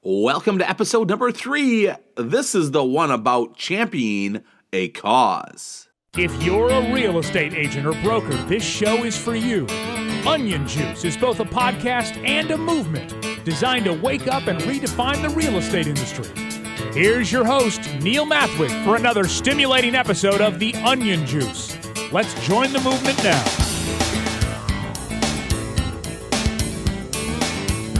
Welcome to episode number 3. This is the one about championing a cause. If you're a real estate agent or broker, this show is for you. Onion Juice is both a podcast and a movement designed to wake up and redefine the real estate industry. Here's your host, Neil Mathweg, for another stimulating episode of The Onion Juice. Let's join the movement now.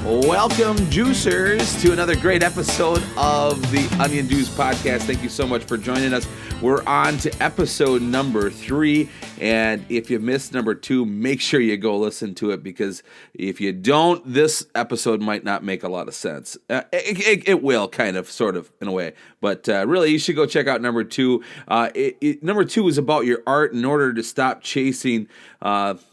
Welcome, juicers, to another great episode of the Onion Juice podcast. Thank you so much for joining us. We're on to episode number 3, and if you missed number 2, make sure you go listen to it, because if you don't, this episode might not make a lot of sense. It will, kind of, sort of, in a way, but really, you should go check out number 2. Number 2 is about your art. In order to stop chasing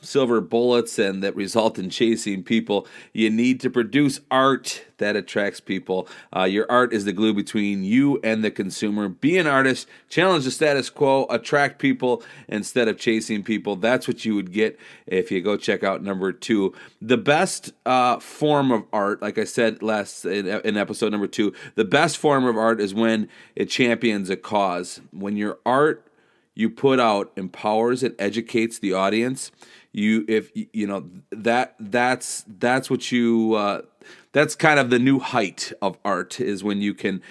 silver bullets and that result in chasing people, you need to produce art that attracts people. Your art is the glue between you and the consumer. Be an artist, challenge the status quo, attract people instead of chasing people. That's what you would get if you go check out number 2. The best form of art, like I said in episode number 2, the best form of art is when it champions a cause. When your art you put out empowers and educates the audience. That's kind of the new height of art, is when you can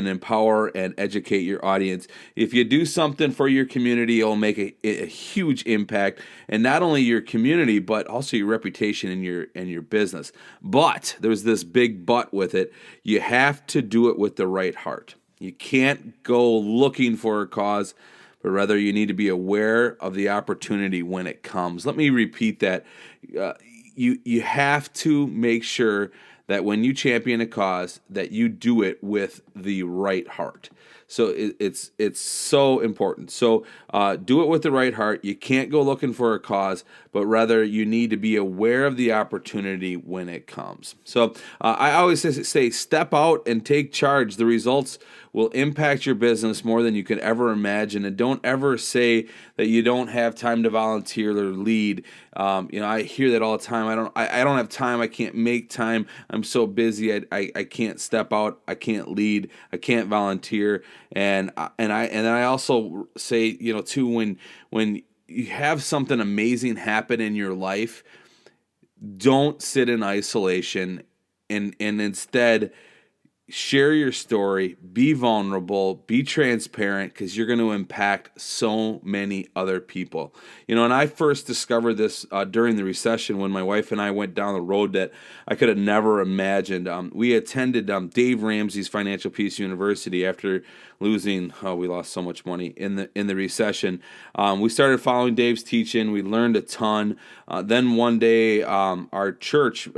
empower and educate your audience. If you do something for your community, it'll make a huge impact, and not only your community but also your reputation and your business. But there's this big but with it. You have to do it with the right heart. You can't go looking for a cause, but rather you need to be aware of the opportunity when it comes. Let me repeat that. You have to make sure that when you champion a cause, that you do it with the right heart. So it's so important. So do it with the right heart. You can't go looking for a cause, but rather you need to be aware of the opportunity when it comes. So I always say, step out and take charge. The results will impact your business more than you could ever imagine. And don't ever say that you don't have time to volunteer or lead. I hear that all the time. I don't have time. I can't make time. I'm so busy. I can't step out. I can't lead. I can't volunteer. And I also say, too, when you have something amazing happen in your life, don't sit in isolation, and instead share your story, be vulnerable, be transparent, because you're going to impact so many other people. And I first discovered this during the recession, when my wife and I went down the road that I could have never imagined. We attended Dave Ramsey's Financial Peace University after losing, we lost so much money in the recession. We started following Dave's teaching. We learned a ton. Then one day, our church,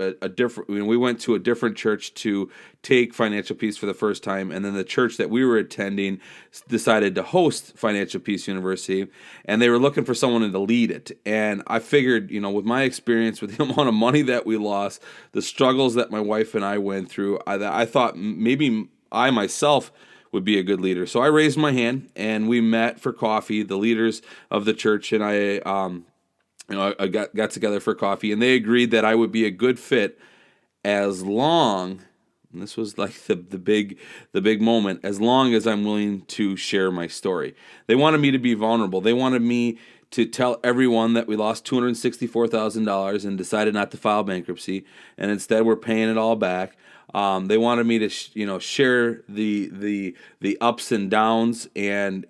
we went to a different church to take Financial Peace for the first time, and then the church that we were attending decided to host Financial Peace University, and they were looking for someone to lead it. And I figured, with my experience, with the amount of money that we lost, the struggles that my wife and I went through, I thought maybe I myself would be a good leader. So I raised my hand, and we met for coffee. The leaders of the church and I got together for coffee, and they agreed that I would be a good fit as long. And this was like the big moment, as long as I'm willing to share my story. They wanted me to be vulnerable. They wanted me to tell everyone that we lost $264,000 and decided not to file bankruptcy, and instead we're paying it all back. They wanted me to share the ups and downs and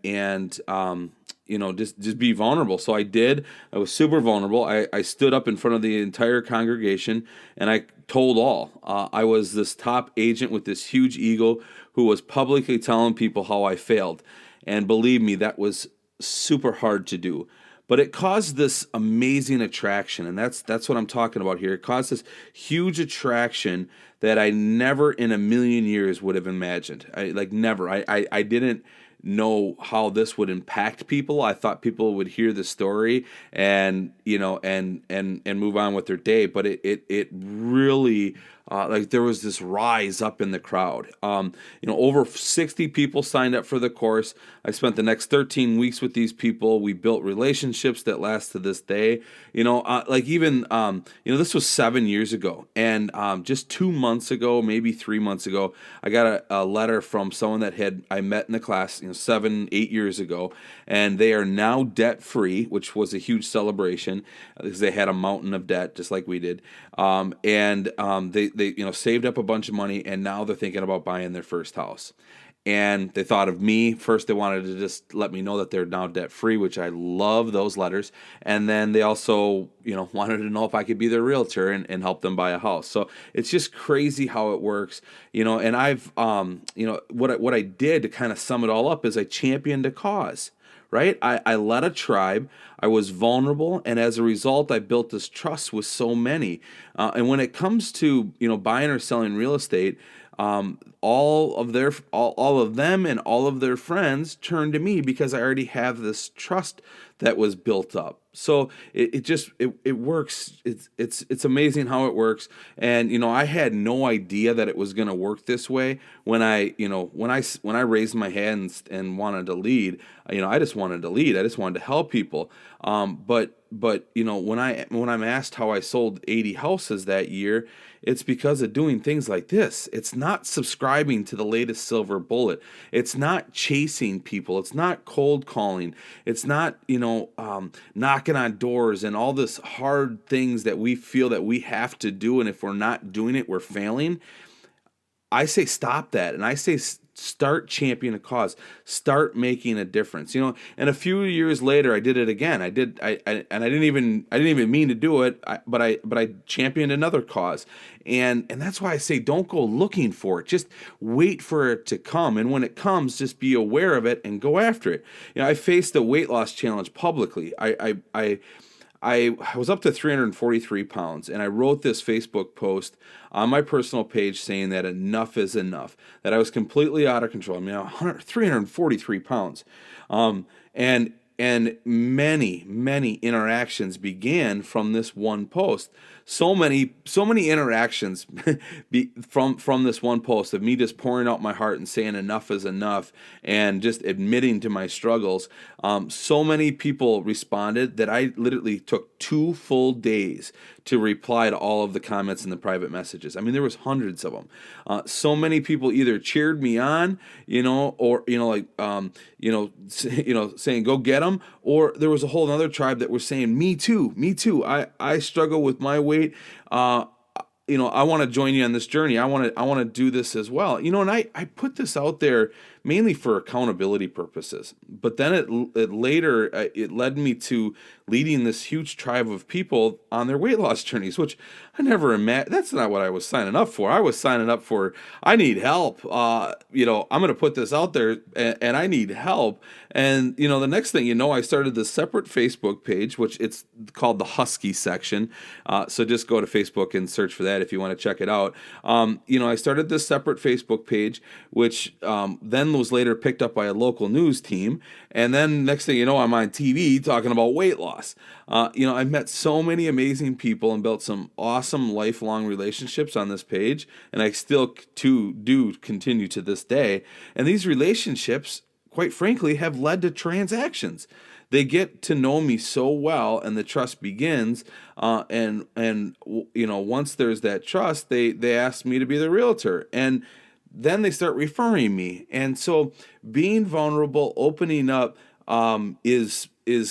just be vulnerable. So I did. I was super vulnerable. I stood up in front of the entire congregation, and I told all. I was this top agent with this huge ego who was publicly telling people how I failed. And believe me, that was super hard to do. But it caused this amazing attraction, and that's what I'm talking about here. It caused this huge attraction that I never in a million years would have imagined. Never. I didn't know how this would impact people. I thought people would hear the story and move on with their day, but it really like there was this rise up in the crowd. Over 60 people signed up for the course. I spent the next 13 weeks with these people. We built relationships that last to this day. This was 7 years ago, and just 2 months ago, maybe 3 months ago, I got a letter from someone that I met in the class, 7-8 years ago, and they are now debt free, which was a huge celebration because they had a mountain of debt just like we did, they saved up a bunch of money, and now they're thinking about buying their first house. And they thought of me. First, they wanted to just let me know that they're now debt-free, which I love those letters. And then they also, wanted to know if I could be their realtor and help them buy a house. So it's just crazy how it works, and I've, what I did to kind of sum it all up is I championed a cause, right? I led a tribe. I was vulnerable, and as a result, I built this trust with so many. And when it comes to, buying or selling real estate, all of them and all of their friends turn to me because I already have this trust that was built up. So it works. It's amazing how it works. And I had no idea that it was going to work this way when I raised my hands and wanted to lead. I just wanted to lead. I just wanted to help people. But when I'm asked how I sold 80 houses that year, it's because of doing things like this. It's not subscribing to the latest silver bullet. It's not chasing people. It's not cold calling. It's not, knocking on doors and all this hard things that we feel that we have to do. And if we're not doing it, we're failing. I say stop that. And I say start championing a cause. Start making a difference. And a few years later, I did it again. I didn't even mean to do it. But I championed another cause. And that's why I say don't go looking for it. Just wait for it to come. And when it comes, just be aware of it and go after it. I faced a weight loss challenge publicly. I was up to 343 pounds, and I wrote this Facebook post on my personal page saying that enough is enough, that I was completely out of control. 343 pounds. And many interactions began from this one post. So many interactions from this one post of me just pouring out my heart and saying enough is enough and just admitting to my struggles. So many people responded that I literally took 2 full days to reply to all of the comments in the private messages. There was hundreds of them. So many people either cheered me on, or saying go get them, or there was a whole other tribe that were saying me too. I struggle with my weight. I want to join you on this journey. I want to do this as well. And I put this out there mainly for accountability purposes. But then it later led me to leading this huge tribe of people on their weight loss journeys, which I never imagined. That's not what I was signing up for. I was signing up for, I need help. I'm going to put this out there and I need help. And, the next thing I started this separate Facebook page, which it's called the Husky section. So just go to Facebook and search for that if you want to check it out. I started this separate Facebook page, which then was later picked up by a local news team. And then next thing you know, I'm on TV talking about weight loss. I've met so many amazing people and built some awesome lifelong relationships on this page. And I still do continue to this day. And these relationships, quite frankly, have led to transactions. They get to know me so well, and the trust begins. And once there's that trust, they ask me to be the realtor, and then they start referring me. And so, being vulnerable, opening up, is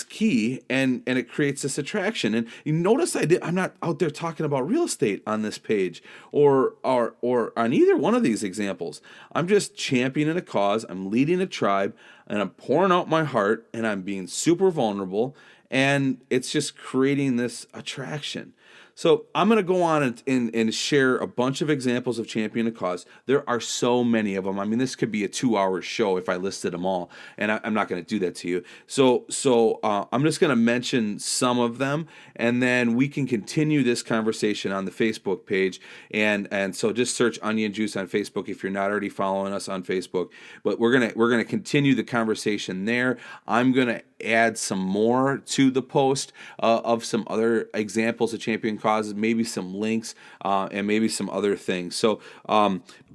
key, and it creates this attraction. And you notice I'm not out there talking about real estate on this page or on either one of these examples. I'm just championing a cause, I'm leading a tribe, and I'm pouring out my heart, and I'm being super vulnerable, and it's just creating this attraction. So I'm going to go on and share a bunch of examples of champion a cause. There are so many of them. I mean, this could be a 2-hour show if I listed them all, and I'm not going to do that to you. So I'm just going to mention some of them, and then we can continue this conversation on the Facebook page. And so just search Onion Juice on Facebook if you're not already following us on Facebook. But we're gonna continue the conversation there. I'm gonna add some more to the post of some other examples of champion causes, maybe some links, and maybe some other things. So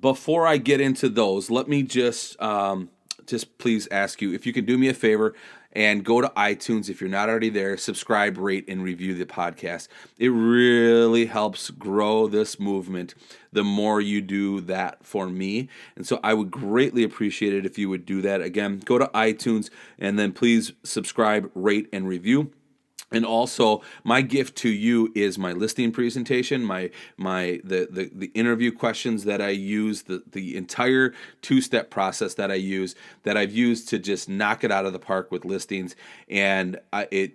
before I get into those, let me just please ask you if you can do me a favor and go to iTunes if you're not already there, subscribe, rate, and review the podcast. It really helps grow this movement the more you do that for me. And so I would greatly appreciate it if you would do that. Again, go to iTunes and then please subscribe, rate, and review. And also, my gift to you is my listing presentation, the interview questions that I use, the entire 2-step process that I've used to just knock it out of the park with listings. And I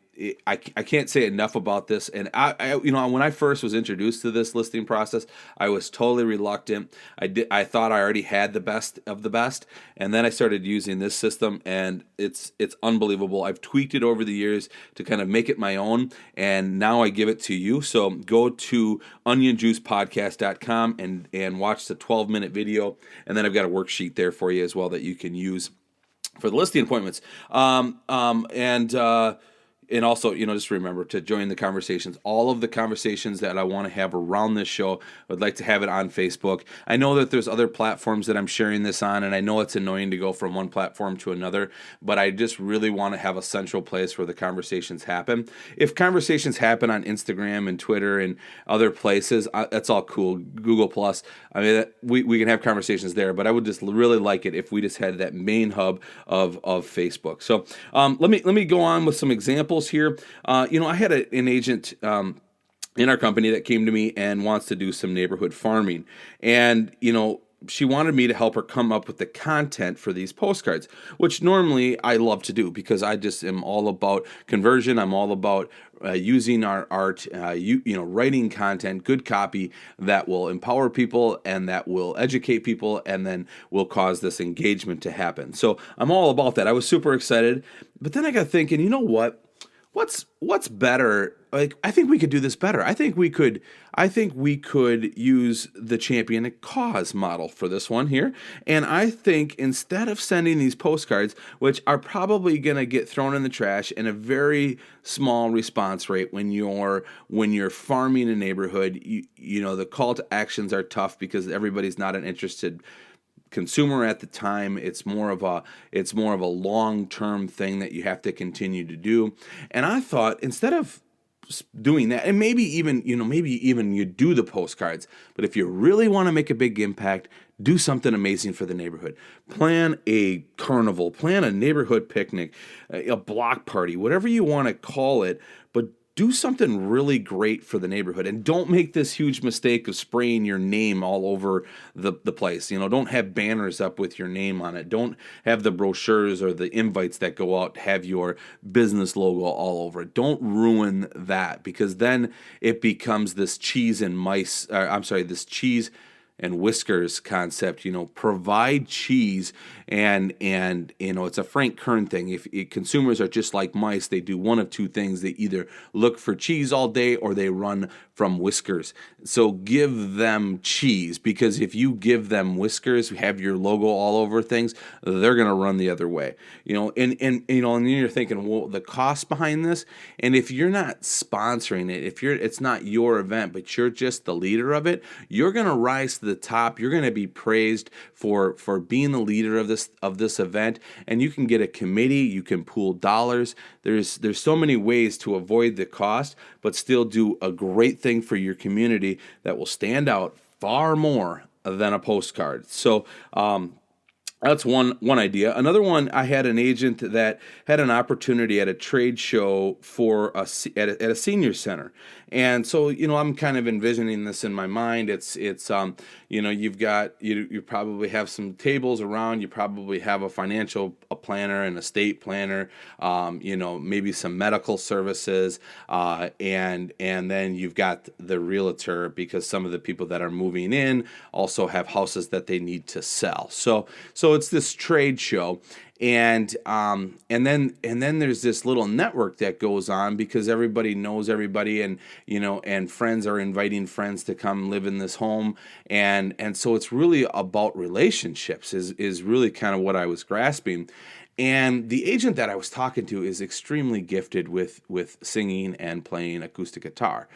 can't say enough about this. And I when I first was introduced to this listing process, I was totally reluctant. I thought I already had the best of the best, and then I started using this system, and it's unbelievable. I've tweaked it over the years to kind of make it my own, and now I give it to you. So go to onionjuicepodcast.com and watch the 12-minute video, and then I've got a worksheet there for you as well that you can use for the listing appointments. And also, just remember to join the conversations. All of the conversations that I want to have around this show, I'd like to have it on Facebook. I know that there's other platforms that I'm sharing this on, and I know it's annoying to go from one platform to another, but I just really want to have a central place where the conversations happen. If conversations happen on Instagram and Twitter and other places, that's all cool. Google Plus, I mean, we can have conversations there, but I would just really like it if we just had that main hub of Facebook. So let me go on with some examples here. I had an agent in our company that came to me and wants to do some neighborhood farming. And, she wanted me to help her come up with the content for these postcards, which normally I love to do because I just am all about conversion. I'm all about using our art, writing content, good copy that will empower people and that will educate people and then will cause this engagement to happen. So I'm all about that. I was super excited, but then I got thinking, you know what? What's better? Like, I think we could do this better. I think we could use the champion cause model for this one here. And I think instead of sending these postcards, which are probably going to get thrown in the trash in a very small response rate when you're farming a neighborhood, the call to actions are tough because everybody's not an interested consumer at the time. It's more of a long-term thing that you have to continue to do. And I thought instead of doing that, and maybe even you do the postcards, but if you really want to make a big impact, do something amazing for the neighborhood. Plan a carnival, plan a neighborhood picnic, a block party, whatever you want to call it, but do something really great for the neighborhood, and don't make this huge mistake of spraying your name all over the place. Don't have banners up with your name on it. Don't have the brochures or the invites that go out have your business logo all over it. Don't ruin that, because then it becomes this cheese and whiskers concept. Provide cheese, and it's a Frank Kern thing. If consumers are just like mice, they do one of two things: they either look for cheese all day or they run from whiskers. So give them cheese, because if you give them whiskers, have your logo all over things, they're going to run the other way. And then you're thinking, well, the cost behind this, and if you're not sponsoring it, it's not your event, but you're just the leader of it, you're going to rise to the top. You're going to be praised for being the leader of this event, and you can get a committee. You can pool dollars. There's so many ways to avoid the cost, but still do a great thing for your community that will stand out far more than a postcard. So that's one idea. Another one, I had an agent that had an opportunity at a trade show at a senior center. And so, I'm kind of envisioning this in my mind. You probably have some tables around. You probably have a financial planner, an estate planner, maybe some medical services, and then you've got the realtor, because some of the people that are moving in also have houses that they need to sell. So it's this trade show. And then there's this little network that goes on, because everybody knows everybody, and friends are inviting friends to come live in this home, and so it's really about relationships is really kind of what I was grasping. And the agent that I was talking to is extremely gifted with singing and playing acoustic guitar,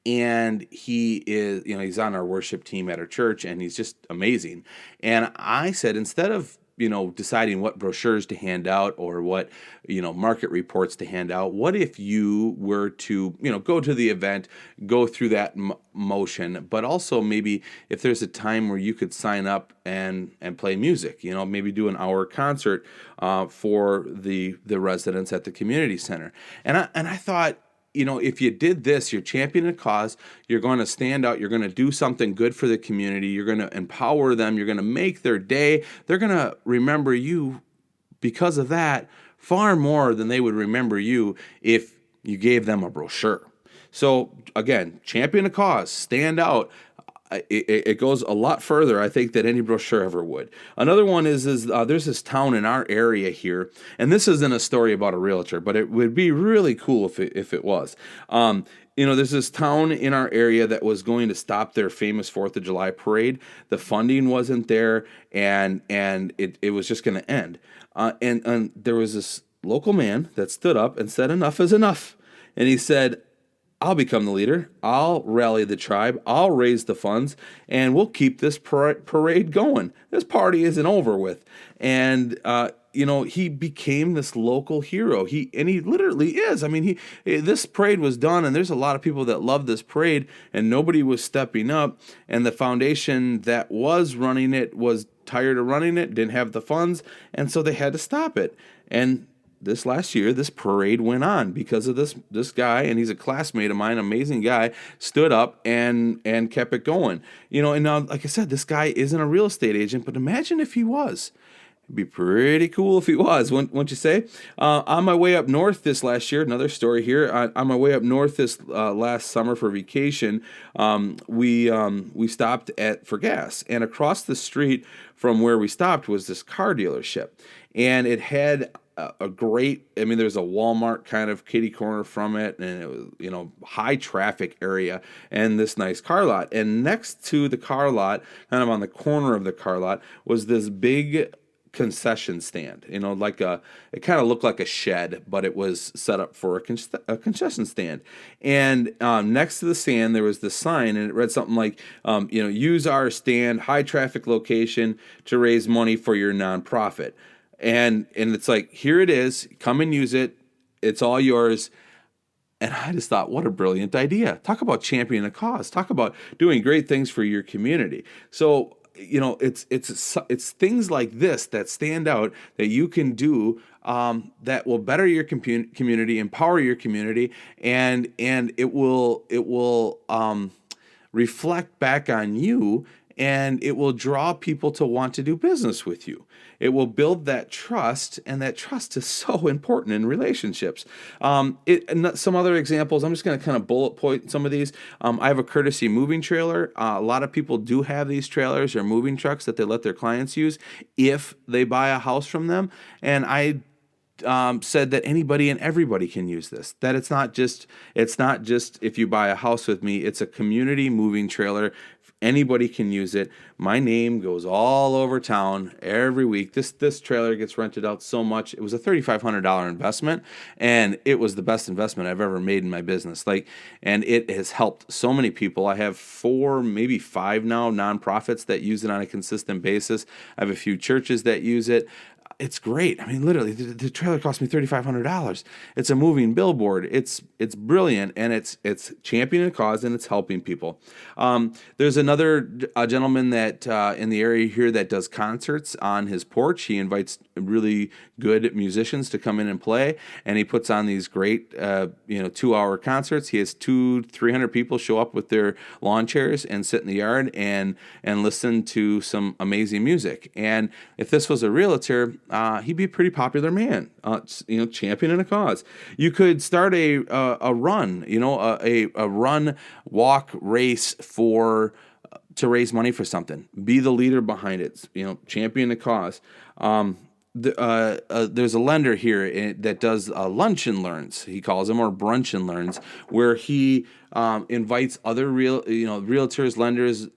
and he is he's on our worship team at our church, and he's just amazing. And I said, instead of deciding what brochures to hand out or what, market reports to hand out, what if you were to, go to the event, go through that motion, but also maybe if there's a time where you could sign up and play music, maybe do an hour concert for the residents at the community center. And I thought, if you did this, you're championing a cause, you're going to stand out, you're going to do something good for the community, you're going to empower them, you're going to make their day, they're going to remember you because of that far more than they would remember you if you gave them a brochure. So again, champion a cause, stand out. It goes a lot further, I think, than any brochure ever would. Another one is there's this town in our area here, and this isn't a story about a realtor, but it would be really cool if it was. There's this town in our area that was going to stop their famous 4th of July parade. The funding wasn't there, and it was just going to end. And there was this local man that stood up and said, enough is enough. And he said, I'll become the leader. I'll rally the tribe. I'll raise the funds, and we'll keep this parade going. This party isn't over with. And, he became this local hero. He literally is. I mean, this parade was done, and there's a lot of people that love this parade, and nobody was stepping up. And the foundation that was running it was tired of running it, didn't have the funds, and so they had to stop it. And this last year, this parade went on because of this guy, and he's a classmate of mine, amazing guy, stood up and kept it going. And now, like I said, this guy isn't a real estate agent, but imagine if he was. It'd be pretty cool if he was, wouldn't you say? On my way up north this last year, another story here, on my way up north this last summer for vacation, we stopped for gas, and across the street from where we stopped was this car dealership, and it had a great, there's a Walmart kind of kitty corner from it, and it was, high traffic area, and this nice car lot. And next to the car lot, kind of on the corner of the car lot, was this big concession stand. It kind of looked like a shed, but it was set up for a concession stand. And next to the stand, there was this sign, and it read something like, use our stand, high traffic location to raise money for your nonprofit. And it's like, here it is, come and use it, it's all yours. And I just thought, what a brilliant idea. Talk about championing a cause. Talk about doing great things for your community. So, it's things like this that stand out that you can do that will better your community, empower your community, and it will reflect back on you, and it will draw people to want to do business with you. It will build that trust, and that trust is so important in relationships. Some other examples, I'm just going to kind of bullet point some of these. I have a courtesy moving trailer. A lot of people do have these trailers or moving trucks that they let their clients use if they buy a house from them. And I said that anybody and everybody can use this. That it's not just if you buy a house with me. It's a community moving trailer. Anybody can use it. My name goes all over town every week. This trailer gets rented out so much. It was a $3,500 investment, and it was the best investment I've ever made in my business. And it has helped so many people. I have 4, maybe 5 now nonprofits that use it on a consistent basis. I have a few churches that use it. It's great. Literally, the trailer cost me $3,500. It's a moving billboard. It's brilliant, and it's championing a cause, and it's helping people. There's another gentleman that in the area here that does concerts on his porch. He invites really good musicians to come in and play, and he puts on these great 2-hour concerts. He has 200-300 people show up with their lawn chairs and sit in the yard and listen to some amazing music. And if this was a realtor, he'd be a pretty popular man, championing a cause. You could start a run, a run, walk, race to raise money for something. Be the leader behind it, champion the cause. There's a lender here that does lunch and learns, he calls them, or brunch and learns, where he invites other realtors, lenders,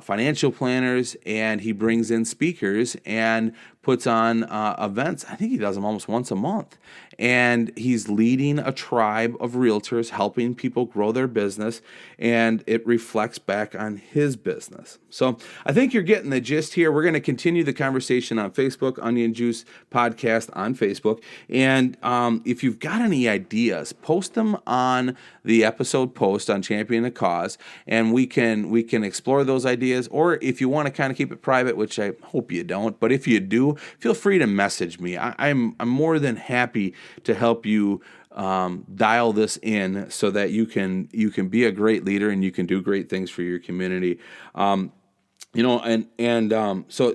financial planners, and he brings in speakers and puts on events. I think he does them almost once a month. And he's leading a tribe of realtors, helping people grow their business, and it reflects back on his business. So I think you're getting the gist here. We're going to continue the conversation on Facebook, Onion Juice Podcast on Facebook. And if you've got any ideas, post them on the episode post on Champion the Cause, and we can explore those ideas. Or if you want to kind of keep it private, which I hope you don't, but if you do, feel free to message me. I'm more than happy to help you dial this in so that you can be a great leader and you can do great things for your community. So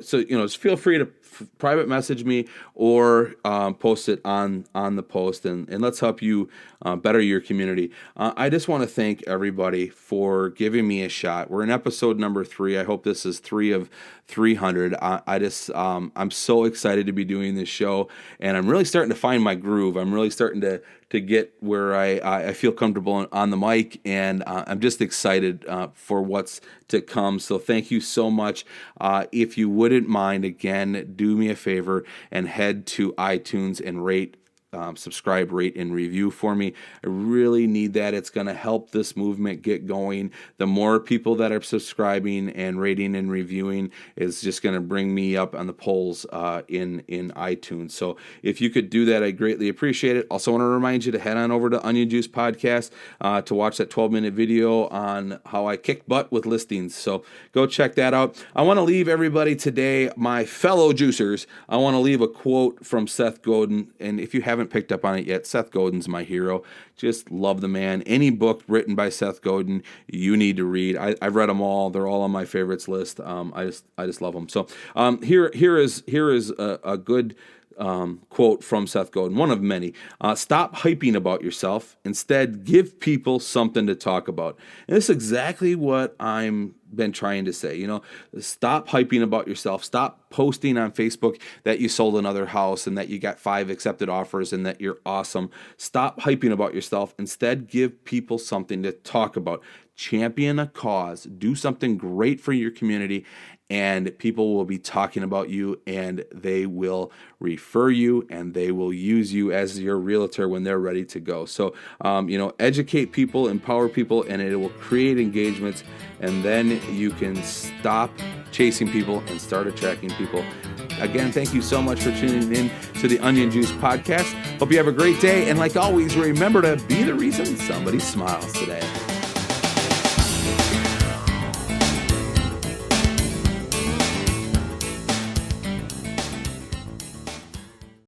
just feel free to private message me or post it on the post, and let's help you better your community. I just want to thank everybody for giving me a shot. We're in episode number 3. I hope this is 3 of 300. I'm so excited to be doing this show, and I'm really starting to find my groove. I'm really starting to get where I feel comfortable on the mic, and I'm just excited for what's to come. So thank you so much. If you wouldn't mind, again, do me a favor and head to iTunes and subscribe, rate, and review for me. I really need that. It's going to help this movement get going. The more people that are subscribing and rating and reviewing is just going to bring me up on the polls in iTunes. So if you could do that, I greatly appreciate it. Also want to remind you to head on over to Onion Juice Podcast to watch that 12-minute video on how I kick butt with listings. So go check that out. I want to leave everybody today, my fellow juicers, I want to leave a quote from Seth Godin. And if you haven't picked up on it yet, Seth Godin's my hero. Just love the man. Any book written by Seth Godin, you need to read. I've read them all. They're all on my favorites list. I just love them. So here is a good quote from Seth Godin, one of many. Stop hyping about yourself. Instead, give people something to talk about. And this is exactly what I'm been trying to say. Stop hyping about yourself. Stop posting on Facebook that you sold another house and that you got 5 accepted offers and that you're awesome. Stop hyping about yourself. Instead, give people something to talk about. Champion a cause. Do something great for your community, and people will be talking about you, and they will refer you, and they will use you as your realtor when they're ready to go. So, educate people, empower people, and it will create engagements, and then you can stop chasing people and start attracting people. Again, thank you so much for tuning in to the Onion Juice Podcast. Hope you have a great day, and like always, remember to be the reason somebody smiles today.